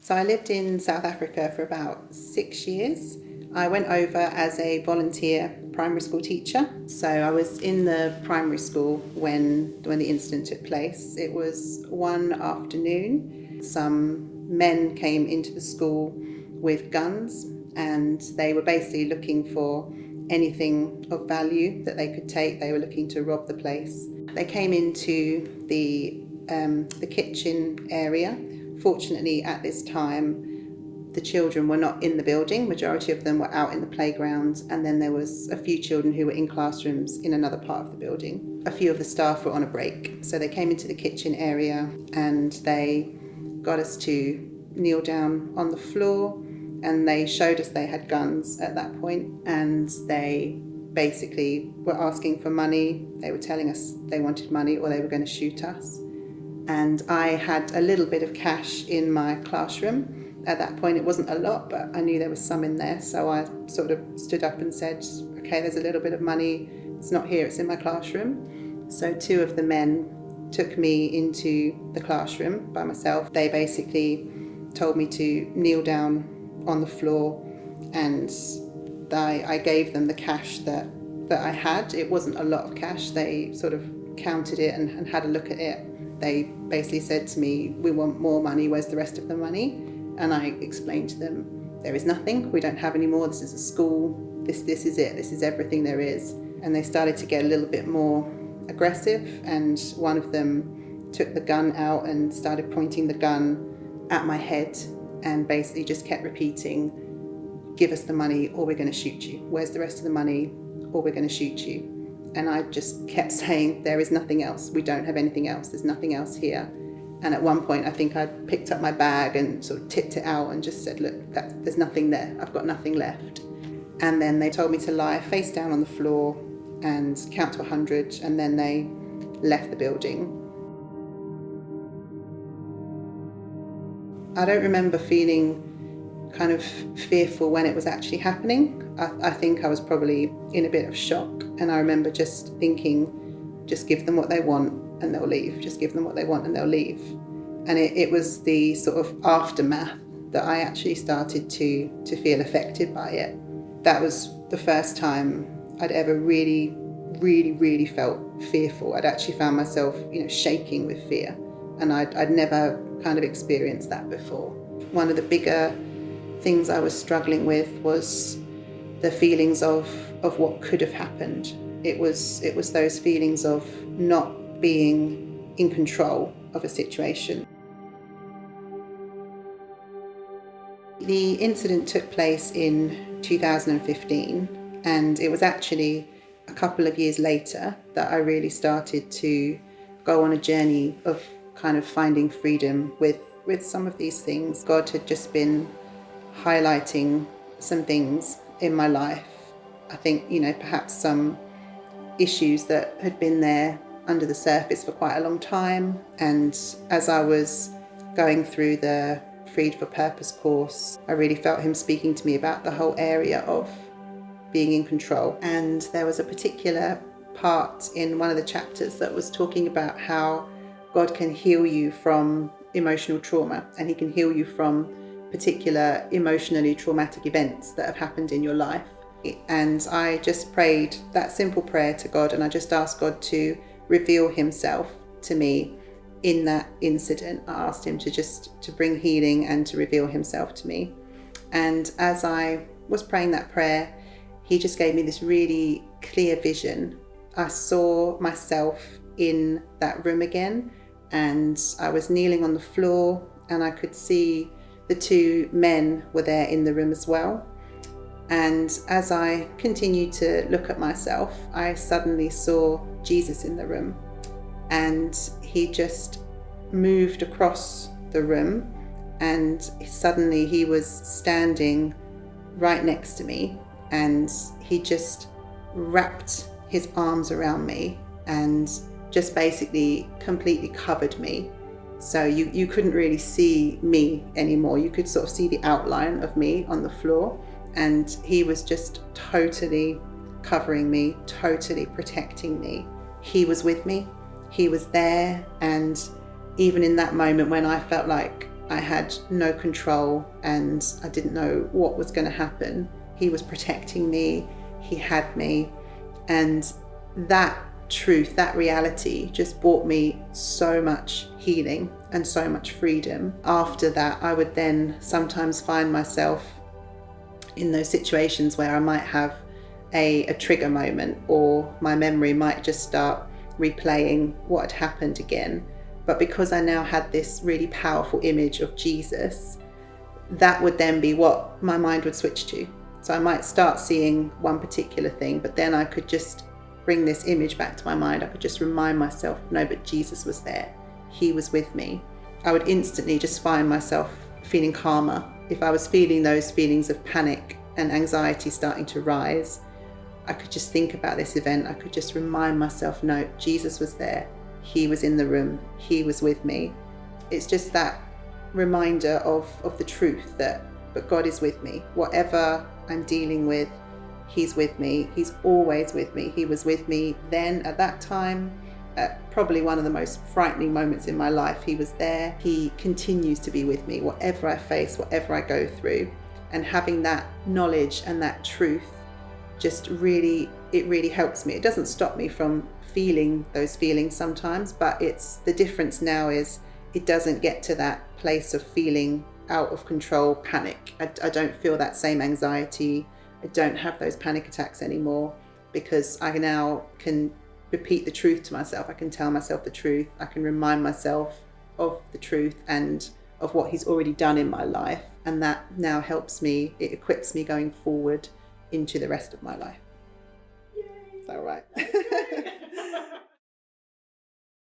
So I lived in South Africa for about 6 years. I went over as a volunteer primary school teacher. So I was in the primary school when the incident took place. It was one afternoon. Some men came into the school with guns and they were basically looking for anything of value that they could take. They were looking to rob the place. They came into the kitchen area. Fortunately, at this time, the children were not in the building. Majority of them were out in the playground, and then there was a few children who were in classrooms in another part of the building. A few of the staff were on a break, so they came into the kitchen area and they got us to kneel down on the floor, and they showed us they had guns at that point, and they basically were asking for money. They were telling us they wanted money or they were going to shoot us. And I had a little bit of cash in my classroom. At that point, it wasn't a lot, but I knew there was some in there. So I sort of stood up and said, okay, there's a little bit of money. It's not here, it's in my classroom. So two of the men took me into the classroom by myself. They basically told me to kneel down on the floor, and I gave them the cash that I had. It wasn't a lot of cash. They sort of counted it and had a look at it. They basically said to me, we want more money, where's the rest of the money? And I explained to them, there is nothing, we don't have any more, this is a school, this is it, this is everything there is. And they started to get a little bit more aggressive, and one of them took the gun out and started pointing the gun at my head and basically just kept repeating, give us the money or we're going to shoot you. Where's the rest of the money or we're going to shoot you? And I just kept saying, there is nothing else. We don't have anything else. There's nothing else here. And at one point, I think I picked up my bag and sort of tipped it out and just said, look, there's nothing there. I've got nothing left. And then they told me to lie face down on the floor and count to 100. And then they left the building. I don't remember feeling kind of fearful when it was actually happening. I think I was probably in a bit of shock, and I remember just thinking, just give them what they want and they'll leave, just give them what they want and they'll leave. And it was the sort of aftermath that I actually started to feel affected by it. That was the first time I'd ever really, really, really felt fearful. I'd actually found myself, shaking with fear, and I'd never kind of experienced that before. One of the bigger things I was struggling with was the feelings of what could have happened. It was those feelings of not being in control of a situation. The incident took place in 2015, and it was actually a couple of years later that I really started to go on a journey of kind of finding freedom with some of these things. God had just been highlighting some things in my life. I think, perhaps some issues that had been there under the surface for quite a long time. And as I was going through the Freed for Purpose course, I really felt him speaking to me about the whole area of being in control. And there was a particular part in one of the chapters that was talking about how God can heal you from emotional trauma, and he can heal you from particular emotionally traumatic events that have happened in your life. And I just prayed that simple prayer to God, and I just asked God to reveal himself to me in that incident. I asked him to bring healing and to reveal himself to me. And as I was praying that prayer, he just gave me this really clear vision. I saw myself in that room again, and I was kneeling on the floor, and I could see the two men were there in the room as well. And as I continued to look at myself, I suddenly saw Jesus in the room, and he just moved across the room, and suddenly he was standing right next to me, and he just wrapped his arms around me and just basically completely covered me. So you couldn't really see me anymore. You could sort of see the outline of me on the floor, and he was just totally covering me, totally protecting me. He was with me, he was there, and even in that moment when I felt like I had no control and I didn't know what was going to happen. He was protecting me, he had me, and that truth, that reality just brought me so much healing and so much freedom. After that, I would then sometimes find myself in those situations where I might have a trigger moment, or my memory might just start replaying what had happened again. But because I now had this really powerful image of Jesus, that would then be what my mind would switch to. So I might start seeing one particular thing, but then I could just bring this image back to my mind. I could just remind myself, no, but Jesus was there. He was with me. I would instantly just find myself feeling calmer. If I was feeling those feelings of panic and anxiety starting to rise, I could just think about this event. I could just remind myself, no, Jesus was there. He was in the room. He was with me. It's just that reminder of the truth that, but God is with me. Whatever I'm dealing with, He's with me. He's always with me. He was with me then at that time, at probably one of the most frightening moments in my life. He was there. He continues to be with me, whatever I face, whatever I go through. And having that knowledge and that truth just really helps me. It doesn't stop me from feeling those feelings sometimes, but it's the difference now is it doesn't get to that place of feeling out of control, panic. I don't feel that same anxiety. I don't have those panic attacks anymore, because I now can repeat the truth to myself. I can tell myself the truth. I can remind myself of the truth and of what He's already done in my life. And that now helps me, it equips me going forward into the rest of my life. Yay. Is that right?